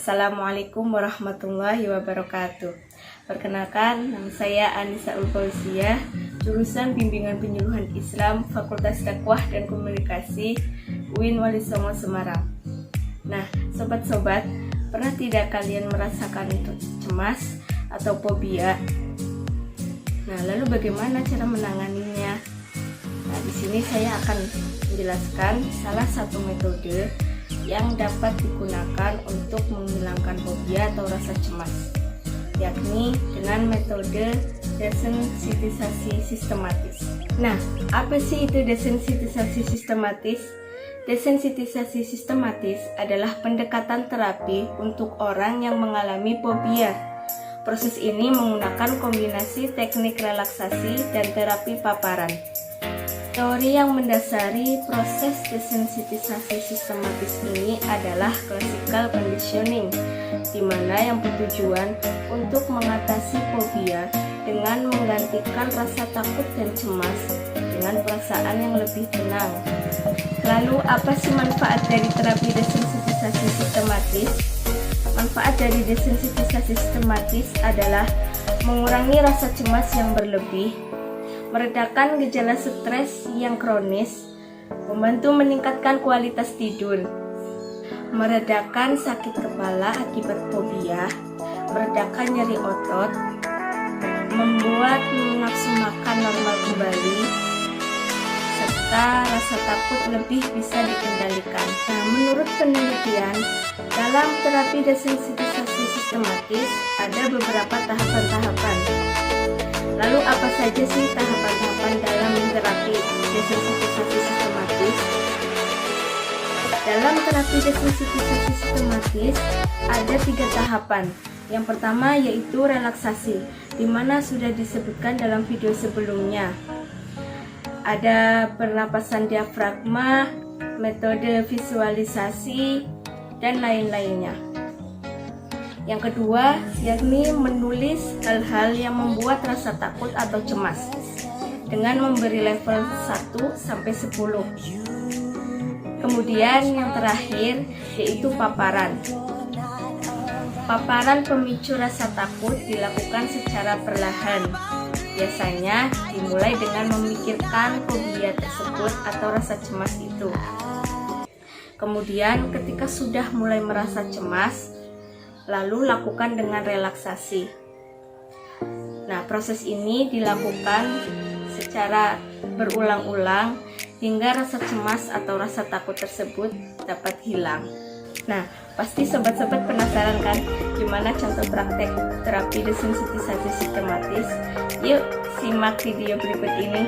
Assalamualaikum warahmatullahi wabarakatuh. Perkenalkan, nama saya Anissa Ulfauziah, jurusan Bimbingan Penyuluhan Islam, Fakultas Dakwah dan Komunikasi, UIN Wali Songo Semarang. Nah, sobat-sobat, pernah tidak kalian merasakan cemas atau fobia? Nah, lalu bagaimana cara menanganinya? Nah, di sini saya akan menjelaskan salah satu metode yang dapat digunakan untuk menghilangkan fobia atau rasa cemas, yakni dengan metode desensitisasi sistematis. Nah, apa sih itu desensitisasi sistematis? Desensitisasi sistematis adalah pendekatan terapi untuk orang yang mengalami fobia. Proses ini menggunakan kombinasi teknik relaksasi dan terapi paparan. Teori yang mendasari proses desensitisasi sistematis ini adalah classical conditioning, di mana yang bertujuan untuk mengatasi fobia dengan menggantikan rasa takut dan cemas dengan perasaan yang lebih tenang. Lalu, apa sih manfaat dari terapi desensitisasi sistematis? Manfaat dari desensitisasi sistematis adalah mengurangi rasa cemas yang berlebih, meredakan gejala stres yang kronis, membantu meningkatkan kualitas tidur, meredakan sakit kepala akibat fobia, meredakan nyeri otot, membuat nafsu makan normal kembali, serta rasa takut lebih bisa dikendalikan. Nah, menurut penelitian, dalam terapi desensitisasi sistematis ada beberapa tahapan-tahapan. Lalu apa saja sih tahapan-tahapan dalam terapi desensitisasi sistematis? Dalam terapi desensitisasi sistematis ada 3 tahapan. Yang pertama yaitu relaksasi, di mana sudah disebutkan dalam video sebelumnya. Ada pernapasan diafragma, metode visualisasi, dan lain-lainnya. Yang kedua, yakni menulis hal-hal yang membuat rasa takut atau cemas dengan memberi level 1 sampai 10. Kemudian yang terakhir yaitu paparan. Paparan pemicu rasa takut dilakukan secara perlahan. Biasanya dimulai dengan memikirkan fobia tersebut atau rasa cemas itu. Kemudian ketika sudah mulai merasa cemas, lalu lakukan dengan relaksasi. Nah, proses ini dilakukan secara berulang-ulang hingga rasa cemas atau rasa takut tersebut dapat hilang. Nah, pasti sobat-sobat penasaran kan gimana contoh praktek terapi desensitisasi sistematis? Yuk, simak video berikut ini.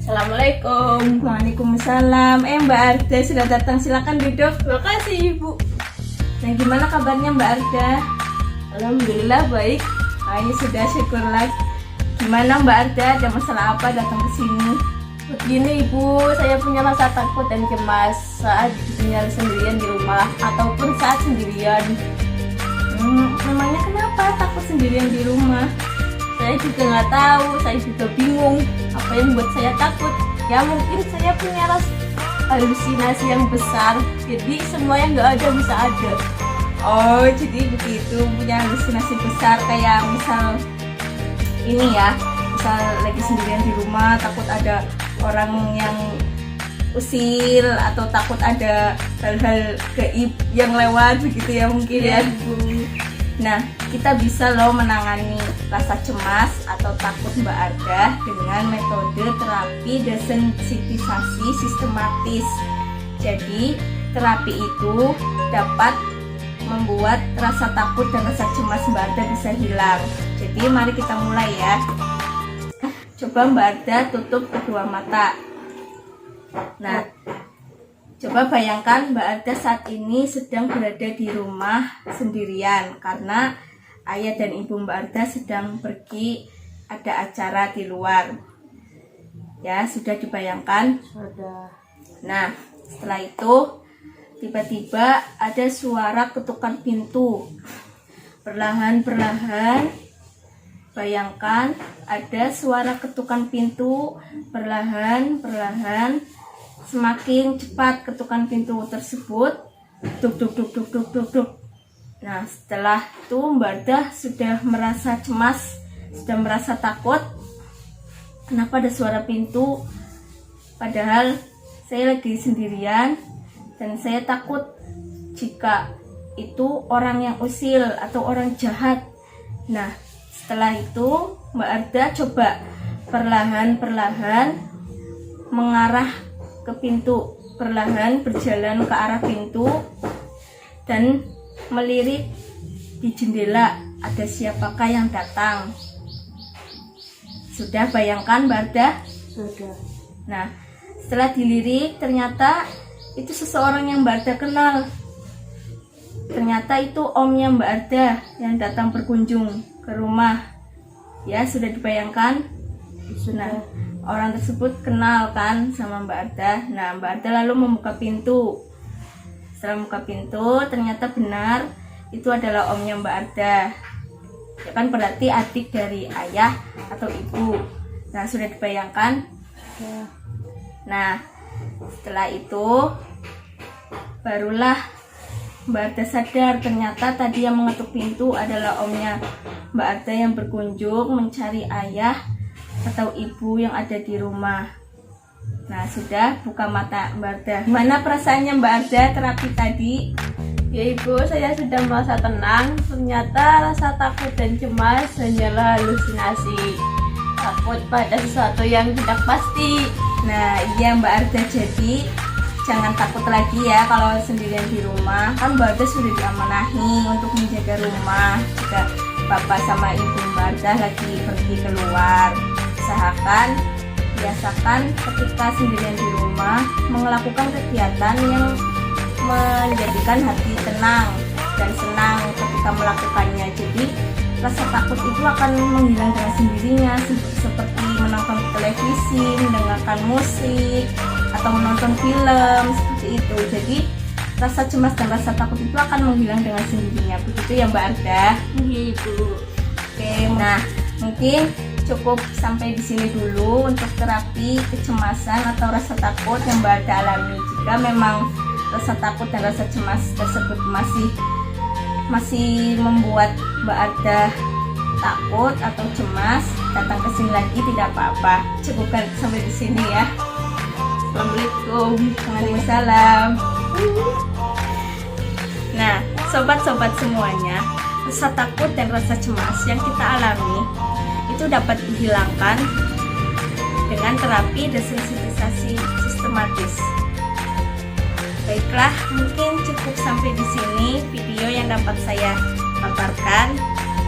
Assalamualaikum. Waalaikumsalam. Mbak Arda sudah datang, silakan duduk. Terima kasih, Ibu. Nah, gimana kabarnya Mbak Arda? Alhamdulillah baik. Ayo, sudah, syukurlah. Gimana Mbak Arda? Ada masalah apa datang ke sini? Begini, Ibu, saya punya rasa takut dan cemas saat tinggal sendirian di rumah ataupun saat sendirian. Memangnya kenapa takut sendirian di rumah? Saya juga nggak tahu, saya juga bingung apa yang membuat saya takut. Ya mungkin saya punya rasa halusinasi yang besar, jadi semua yang nggak ada bisa ada. Oh, jadi begitu, punya halusinasi besar, kayak misal ini ya, misal lagi sendirian di rumah takut ada orang yang usil atau takut ada hal-hal gaib yang lewat begitu ya mungkin ya. Nah, kita bisa loh menangani rasa cemas atau takut Mbak Arda dengan metode terapi desensitisasi sistematis. Jadi, terapi itu dapat membuat rasa takut dan rasa cemas Mbak Arda bisa hilang. Jadi, mari kita mulai ya. Coba Mbak Arda tutup kedua mata. Nah, coba bayangkan Mbak Arda saat ini sedang berada di rumah sendirian karena ayah dan ibu Mbak Arda sedang pergi ada acara di luar. Ya, sudah dibayangkan? Sudah. Nah, setelah itu tiba-tiba ada suara ketukan pintu. Perlahan-perlahan bayangkan ada suara ketukan pintu perlahan-perlahan. Semakin cepat ketukan pintu tersebut, Duk duk duk duk duk duk duk. Nah, setelah itu Mbak Arda sudah merasa cemas, sudah merasa takut. Kenapa ada suara pintu? Padahal saya lagi sendirian dan saya takut jika itu orang yang usil atau orang jahat. Nah, setelah itu Mbak Arda coba perlahan-perlahan mengarah ke pintu, perlahan berjalan ke arah pintu dan melirik di jendela ada siapakah yang datang. Sudah bayangkan Mbak Arda? Sudah. Nah, setelah dilirik ternyata itu seseorang yang Mbak Arda kenal. Ternyata itu omnya Mbak Arda yang datang berkunjung ke rumah. Ya, sudah dibayangkan? Nah, orang tersebut kenal kan sama Mbak Arda. Nah, Mbak Arda lalu membuka pintu. Setelah membuka pintu, ternyata benar itu adalah omnya Mbak Arda. Ya kan, berarti adik dari ayah atau ibu. Nah, sudah dibayangkan? Ya. Nah, setelah itu barulah Mbak Arda sadar ternyata tadi yang mengetuk pintu adalah omnya Mbak Arda yang berkunjung mencari ayah atau ibu yang ada di rumah. Nah, sudah buka mata Mbak Arda. Gimana perasaannya Mbak Arda terapi tadi? Ya Ibu, saya sudah merasa tenang. Ternyata rasa takut dan cemas hanyalah halusinasi. Takut pada sesuatu yang tidak pasti. Nah, iya Mbak Arda, jadi jangan takut lagi ya kalau sendirian di rumah. Kan Mbak Arda sudah diamanahi untuk menjaga rumah. Jika bapak sama ibu Mbak Arda lagi pergi keluar, usahakan biasakan ketika sendirian di rumah melakukan kegiatan yang menjadikan hati tenang dan senang ketika melakukannya. Jadi rasa takut itu akan menghilang dengan sendirinya, seperti menonton televisi, mendengarkan musik, atau menonton film seperti itu. Jadi rasa cemas dan rasa takut itu akan menghilang dengan sendirinya. Begitu ya Mbak Arda? Iya Ibu. Oke, nah mungkin cukup sampai di sini dulu untuk terapi kecemasan atau rasa takut yang Mbak Arda alami. Jika memang rasa takut dan rasa cemas tersebut masih membuat Mbak Arda takut atau cemas, datang ke sini lagi tidak apa-apa. Cukupkan sampai di sini ya. Assalamualaikum. Waalaikumsalam. Nah, sobat-sobat semuanya, rasa takut dan rasa cemas yang kita alami itu dapat dihilangkan dengan terapi desensitisasi sistematis. Baiklah, mungkin cukup sampai di sini video yang dapat saya paparkan.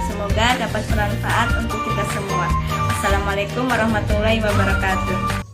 Semoga dapat bermanfaat untuk kita semua. Wassalamualaikum warahmatullahi wabarakatuh.